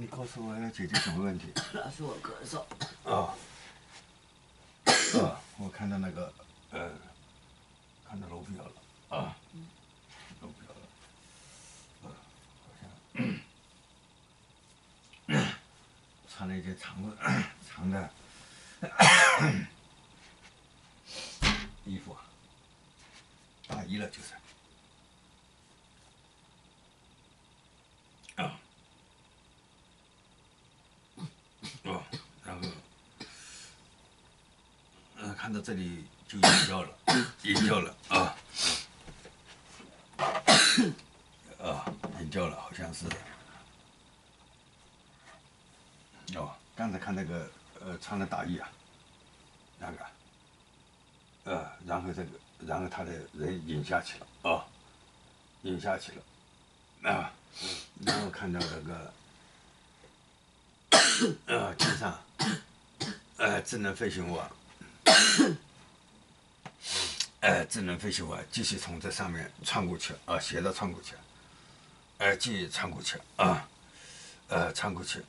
你告诉我要解决什么问题？老师，我咳嗽。我看到那个看到楼表了啊，楼表了，好像穿了一件长的衣服，大衣了就是。然后看到这里就眼叫了，眼叫了，好像是。刚才看那个穿的大衣啊，那个然后他的人引下去了然后看到那个天上智能飞行物智能飞行物继续从这上面穿过去斜着穿过去，继续穿过去穿过去，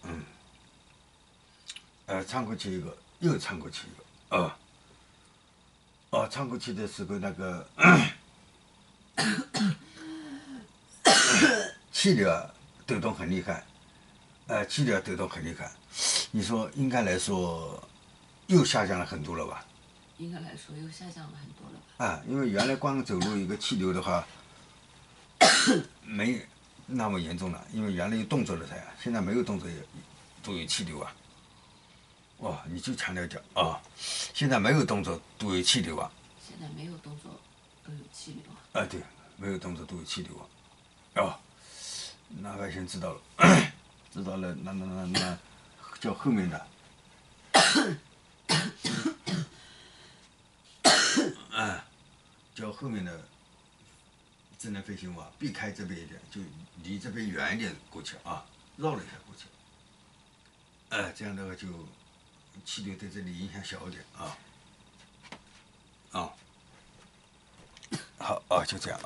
穿过去一个，又穿过去一个，穿过去的时候那个气流抖动很厉害，气流抖动很厉害，你说应该来说又下降了很多了吧？应该来说又下降了很多了吧？因为原来光走路一个气流的话，没那么严重了，因为原来有动作了噻，现在没有动作都有气流啊。你就强调讲现在没有动作都有气流啊。现在没有动作都有气流啊。对，没有动作都有气流啊。那外先知道了，知道了，那叫后面的，叫后面的智能飞行物避开这边一点，就离这边远一点过去绕了一下过去，这样的话就气流对这里影响小一点好就这样